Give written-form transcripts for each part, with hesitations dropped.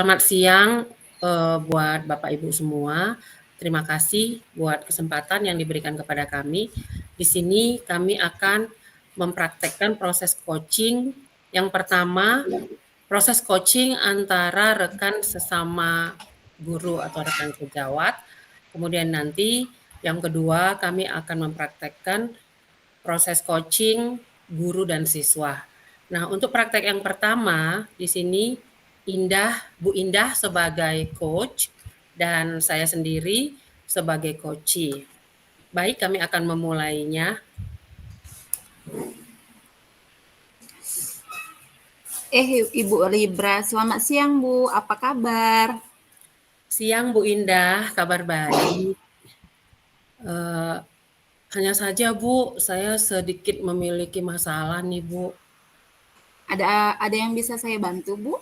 Selamat siang, buat Bapak Ibu semua. Terima kasih buat kesempatan yang diberikan kepada kami. Di sini kami akan mempraktekkan proses coaching. Yang pertama, proses coaching antara rekan sesama guru atau rekan sejawat. Kemudian nanti yang kedua, kami akan mempraktekkan proses coaching guru dan siswa. Nah, untuk praktek yang pertama di sini Bu Indah sebagai coach dan saya sendiri sebagai coachee. Baik, kami akan memulainya. Ibu Libra, selamat siang Bu, apa kabar? Siang Bu Indah, kabar baik. Hanya saja Bu, saya sedikit memiliki masalah nih Bu. Ada yang bisa saya bantu Bu?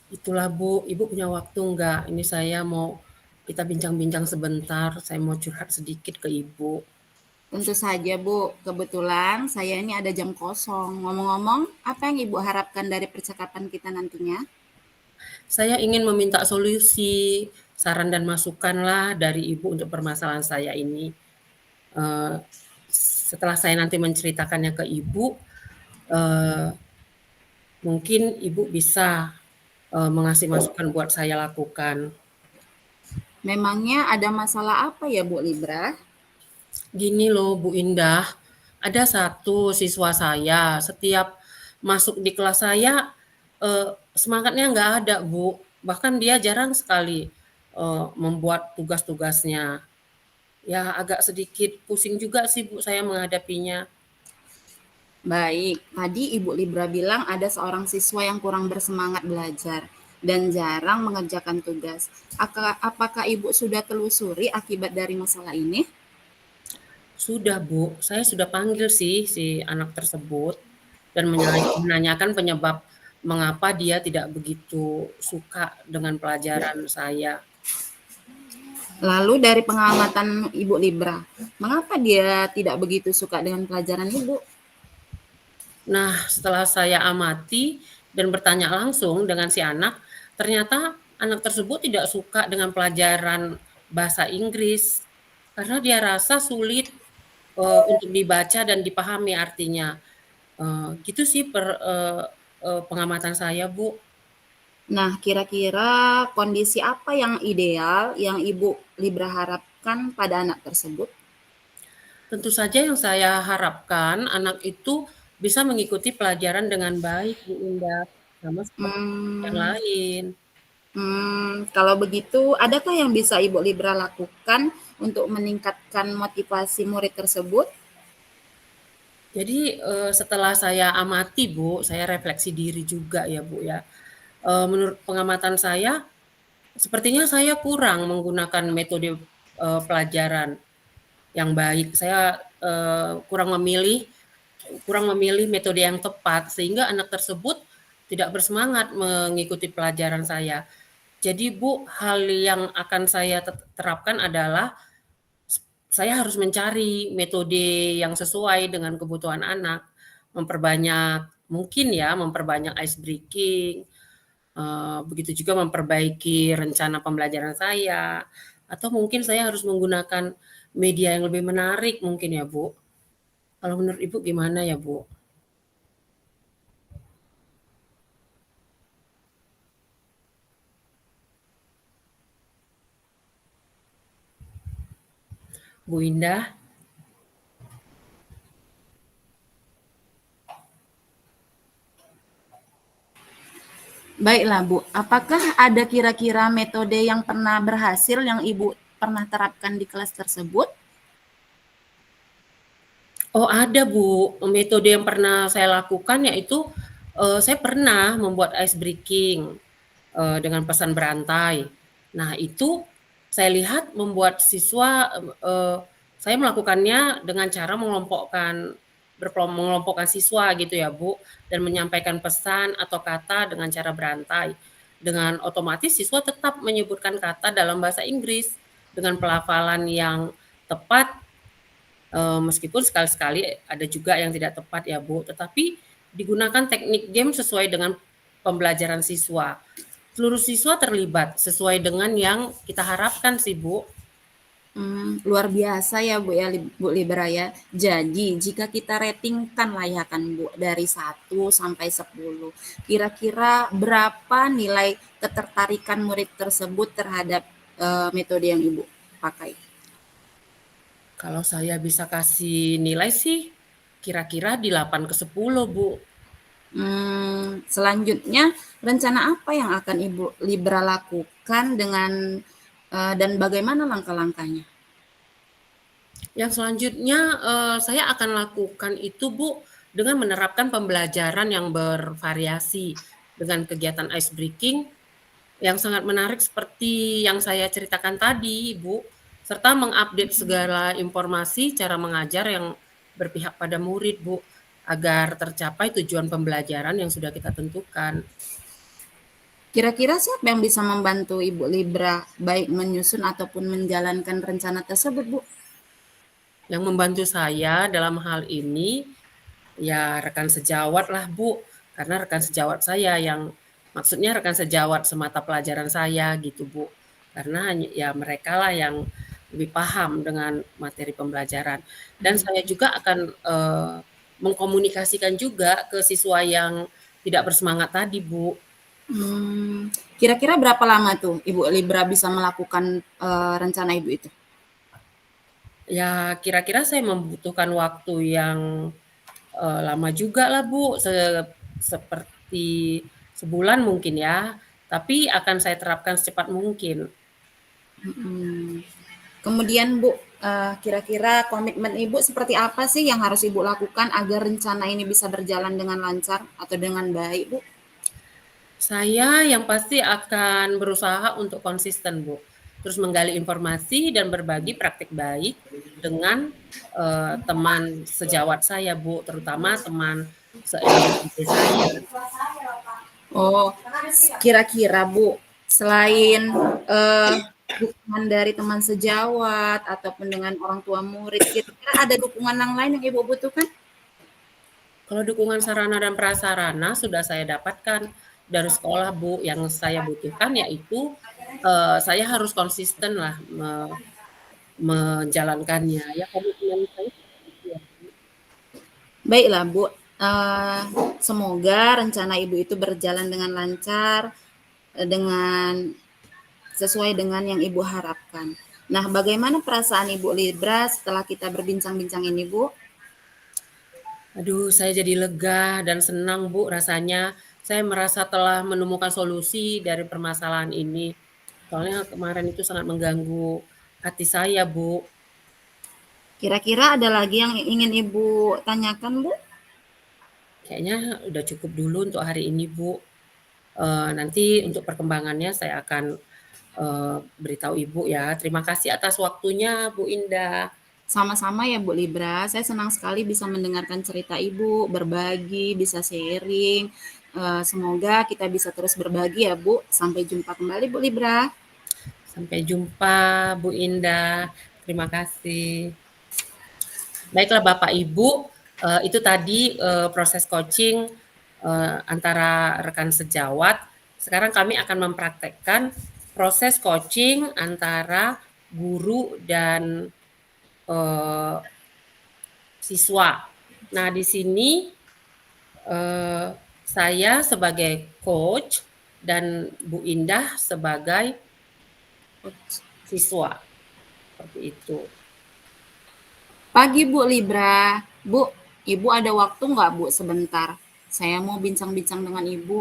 Itulah Bu, Ibu punya waktu nggak? Ini saya mau kita bincang-bincang sebentar, saya mau curhat sedikit ke Ibu. Tentu saja Bu, kebetulan saya ini ada jam kosong. Ngomong-ngomong, apa yang Ibu harapkan dari percakapan kita nantinya? Saya ingin meminta solusi, saran dan masukanlah dari Ibu untuk permasalahan saya ini. Setelah saya nanti menceritakannya ke Ibu, mungkin Ibu bisa mengasih masukan buat saya lakukan. Memangnya ada masalah apa ya Bu Libra? Gini loh Bu Indah, ada satu siswa saya, setiap masuk di kelas saya, semangatnya nggak ada Bu. Bahkan dia jarang sekali membuat tugas-tugasnya. Ya agak sedikit pusing juga sih Bu saya menghadapinya. Baik, tadi Ibu Libra bilang ada seorang siswa yang kurang bersemangat belajar dan jarang mengerjakan tugas. Apakah Ibu sudah telusuri akibat dari masalah ini? Sudah Bu, saya sudah panggil sih si anak tersebut dan menanyakan penyebab mengapa dia tidak begitu suka dengan pelajaran saya. Lalu dari pengamatan Ibu Libra, mengapa dia tidak begitu suka dengan pelajaran Ibu? Nah, setelah saya amati dan bertanya langsung dengan si anak, ternyata anak tersebut tidak suka dengan pelajaran bahasa Inggris karena dia rasa sulit untuk dibaca dan dipahami artinya. Gitu sih pengamatan saya, Bu. Nah, kira-kira kondisi apa yang ideal yang Ibu Libra harapkan pada anak tersebut? Tentu saja yang saya harapkan anak itu bisa mengikuti pelajaran dengan baik, Bu Indah, sama seperti yang Hmm, lain. Kalau begitu, adakah yang bisa Ibu Libra lakukan untuk meningkatkan motivasi murid tersebut? Jadi, setelah saya amati, Bu, saya refleksi diri juga ya, Bu, ya. Menurut pengamatan saya, sepertinya saya kurang menggunakan metode, pelajaran yang baik. Saya, kurang memilih metode yang tepat, sehingga anak tersebut tidak bersemangat mengikuti pelajaran saya. Jadi Bu, hal yang akan saya terapkan adalah saya harus mencari metode yang sesuai dengan kebutuhan anak, memperbanyak ice breaking, begitu juga memperbaiki rencana pembelajaran saya, atau mungkin saya harus menggunakan media yang lebih menarik mungkin ya, Bu. Kalau menurut Ibu gimana ya, Bu? Bu Indah? Baiklah, Bu. Apakah ada kira-kira metode yang pernah berhasil yang Ibu pernah terapkan di kelas tersebut? Oh ada Bu, metode yang pernah saya lakukan yaitu, saya pernah membuat ice breaking, dengan pesan berantai. Nah itu saya lihat membuat siswa, saya melakukannya dengan cara mengelompokkan siswa gitu ya Bu, dan menyampaikan pesan atau kata dengan cara berantai. Dengan otomatis siswa tetap menyebutkan kata dalam bahasa Inggris, dengan pelafalan yang tepat. Meskipun sekali-sekali ada juga yang tidak tepat ya Bu, tetapi digunakan teknik game sesuai dengan pembelajaran siswa. Seluruh siswa terlibat sesuai dengan yang kita harapkan sih, Bu. Luar biasa ya Bu ya, Bu Libra ya. Jadi jika kita ratingkan lah ya kan Bu, dari 1 sampai 10, kira-kira berapa nilai ketertarikan murid tersebut terhadap metode yang Ibu pakai? Kalau saya bisa kasih nilai sih kira-kira di 8 ke 10, Bu. Selanjutnya rencana apa yang akan Ibu Libra lakukan dengan dan bagaimana langkah-langkahnya? Yang selanjutnya saya akan lakukan itu, Bu, dengan menerapkan pembelajaran yang bervariasi dengan kegiatan ice breaking yang sangat menarik seperti yang saya ceritakan tadi, Bu, serta mengupdate segala informasi cara mengajar yang berpihak pada murid, Bu, agar tercapai tujuan pembelajaran yang sudah kita tentukan. Kira-kira siapa yang bisa membantu Ibu Libra baik menyusun ataupun menjalankan rencana tersebut, Bu? Yang membantu saya dalam hal ini ya rekan sejawat lah, Bu, karena rekan sejawat saya yang maksudnya rekan sejawat semata pelajaran saya gitu, Bu. Karena ya mereka lah yang lebih paham dengan materi pembelajaran. Dan saya juga akan mengkomunikasikan juga ke siswa yang tidak bersemangat tadi, Bu. Kira-kira berapa lama tuh Ibu Libra bisa melakukan rencana Ibu itu? Ya kira-kira saya membutuhkan waktu yang lama juga lah, Bu, seperti sebulan mungkin ya, tapi akan saya terapkan secepat mungkin. Kemudian Bu, kira-kira komitmen Ibu seperti apa sih yang harus Ibu lakukan agar rencana ini bisa berjalan dengan lancar atau dengan baik, Bu? Saya yang pasti akan berusaha untuk konsisten, Bu. Terus menggali informasi dan berbagi praktik baik dengan teman sejawat saya, Bu, terutama teman se-SMP saya. Oh, kira-kira Bu, selain dukungan dari teman sejawat ataupun dengan orang tua murid, kira-kira ada dukungan yang lain yang Ibu butuhkan? Kalau dukungan sarana dan prasarana sudah saya dapatkan dari sekolah, Bu. Yang saya butuhkan yaitu saya harus konsisten lah menjalankannya. Ya komitmen saya seperti itu ya. Baiklah Bu, semoga rencana Ibu itu berjalan dengan lancar, dengan sesuai dengan yang Ibu harapkan. Nah, bagaimana perasaan Ibu Libra setelah kita berbincang-bincang ini, Bu? Aduh, saya jadi lega dan senang, Bu, rasanya. Saya merasa telah menemukan solusi dari permasalahan ini. Soalnya kemarin itu sangat mengganggu hati saya, Bu. Kira-kira ada lagi yang ingin Ibu tanyakan, Bu? Kayaknya udah cukup dulu untuk hari ini, Bu. Nanti untuk perkembangannya saya akan beritahu Ibu ya. Terima kasih atas waktunya, Bu Indah. Sama-sama ya Bu Libra, saya senang sekali bisa mendengarkan cerita Ibu, berbagi, bisa sharing. Semoga kita bisa terus berbagi ya Bu. Sampai jumpa kembali Bu Libra. Sampai jumpa, Bu Indah. Terima kasih. Baiklah Bapak Ibu, itu tadi proses coaching antara rekan sejawat. Sekarang kami akan mempraktekkan proses coaching antara guru dan siswa. Nah, di sini saya sebagai coach dan Bu Indah sebagai siswa. Seperti itu. Pagi Bu Libra. Bu, Ibu ada waktu nggak Bu sebentar? Saya mau bincang-bincang dengan Ibu.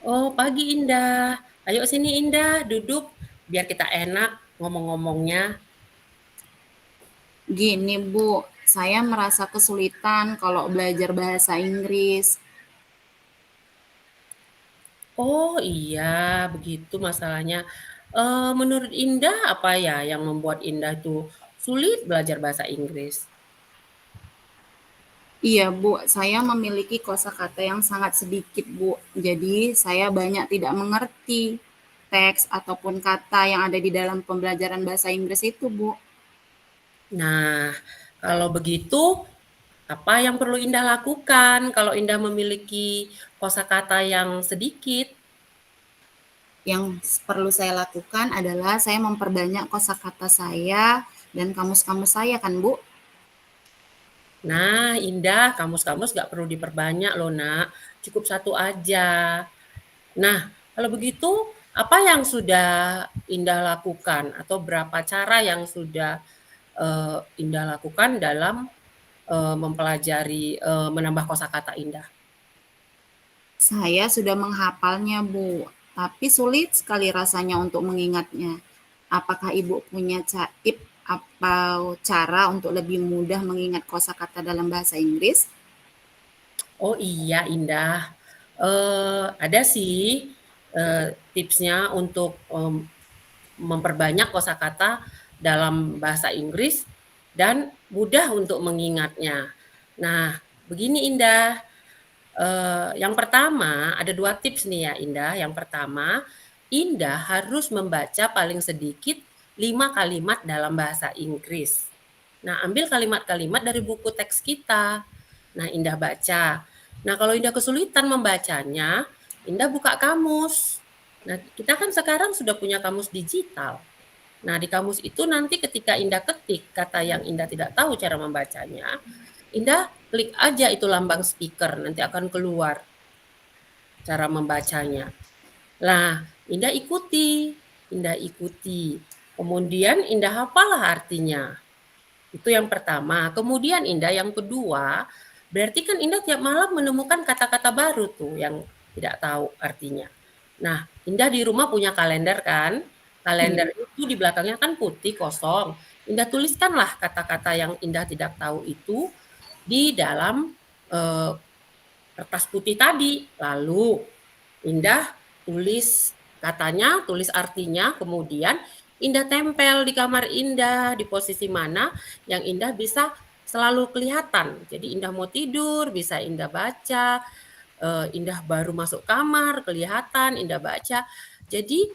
Oh, pagi Indah. Ayo sini Indah, duduk biar kita enak ngomong-ngomongnya. Gini Bu, saya merasa kesulitan kalau belajar bahasa Inggris. Oh iya, begitu masalahnya. Menurut Indah apa ya yang membuat Indah itu sulit belajar bahasa Inggris? Iya Bu, saya memiliki kosakata yang sangat sedikit Bu. Jadi saya banyak tidak mengerti teks ataupun kata yang ada di dalam pembelajaran bahasa Inggris itu Bu. Nah, kalau begitu apa yang perlu Indah lakukan kalau Indah memiliki kosakata yang sedikit? Yang perlu saya lakukan adalah saya memperbanyak kosakata saya dan kamus-kamus saya kan, Bu? Nah, Indah, kamus-kamus nggak perlu diperbanyak loh, Nak. Cukup satu aja. Nah, kalau begitu, apa yang sudah Indah lakukan atau berapa cara yang sudah Indah lakukan dalam mempelajari menambah kosakata Indah? Saya sudah menghafalnya, Bu, tapi sulit sekali rasanya untuk mengingatnya. Apakah Ibu punya tip atau cara untuk lebih mudah mengingat kosakata dalam bahasa Inggris? Oh iya, Indah. Ada sih tipsnya untuk memperbanyak kosakata dalam bahasa Inggris dan mudah untuk mengingatnya. Nah, begini Indah. Yang pertama, ada 2 tips nih ya Indah. Yang pertama, Indah harus membaca paling sedikit 5 kalimat dalam bahasa Inggris. Nah, ambil kalimat-kalimat dari buku teks kita. Nah, Indah baca. Nah, kalau Indah kesulitan membacanya, Indah buka kamus. Nah, kita kan sekarang sudah punya kamus digital. Nah, di kamus itu nanti ketika Indah ketik kata yang Indah tidak tahu cara membacanya, Indah klik aja itu lambang speaker, nanti akan keluar cara membacanya. Nah, Indah ikuti, Indah ikuti. Kemudian Indah hafalah artinya. Itu yang pertama. Kemudian Indah yang kedua, berarti kan Indah tiap malam menemukan kata-kata baru tuh yang tidak tahu artinya. Nah, Indah di rumah punya kalender kan? Hmm. Kalender itu di belakangnya kan putih kosong. Indah tuliskanlah kata-kata yang Indah tidak tahu itu di dalam eh, kertas putih tadi. Lalu Indah tulis katanya, tulis artinya, kemudian Indah tempel di kamar Indah di posisi mana yang Indah bisa selalu kelihatan. Jadi Indah mau tidur, bisa Indah baca, Indah baru masuk kamar, kelihatan, Indah baca. Jadi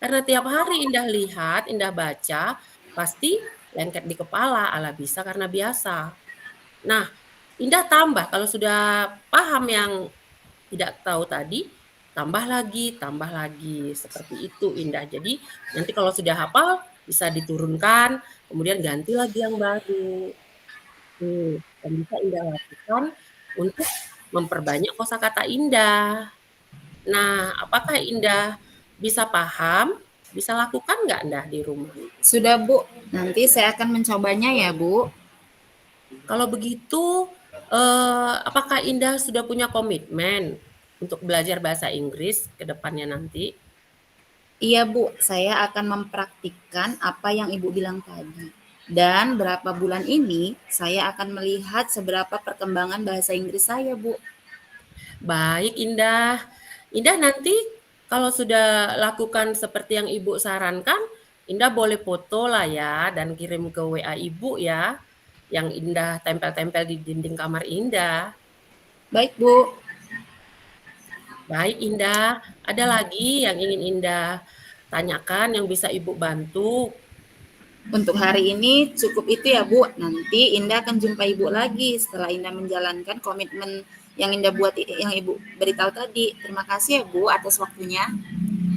karena tiap hari Indah lihat, Indah baca, pasti lengket di kepala, ala bisa karena biasa. Nah, Indah tambah, kalau sudah paham yang tidak tahu tadi, tambah lagi, seperti itu Indah. Jadi nanti kalau sudah hafal bisa diturunkan, kemudian ganti lagi yang baru. Dan bisa Indah lakukan untuk memperbanyak kosakata Indah. Nah, apakah Indah bisa paham? Bisa lakukan nggak Indah di rumah? Sudah, Bu. Nanti saya akan mencobanya ya, Bu. Kalau begitu, apakah Indah sudah punya komitmen untuk belajar bahasa Inggris ke depannya nanti? Iya, Bu. Saya akan mempraktikkan apa yang Ibu bilang tadi. Dan berapa bulan ini saya akan melihat seberapa perkembangan bahasa Inggris saya, Bu. Baik, Indah. Indah nanti kalau sudah lakukan seperti yang Ibu sarankan, Indah boleh foto lah ya dan kirim ke WA Ibu ya, yang Indah tempel-tempel di dinding kamar Indah. Baik, Bu. Baik, Indah. Ada lagi yang ingin Indah tanyakan yang bisa Ibu bantu? Untuk hari ini cukup itu ya, Bu. Nanti Indah akan jumpa Ibu lagi setelah Indah menjalankan komitmen yang Indah buat, yang Ibu beritahu tadi. Terima kasih ya, Bu, atas waktunya.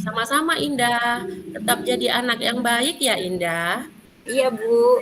Sama-sama, Indah. Tetap jadi anak yang baik ya, Indah. Iya, Bu.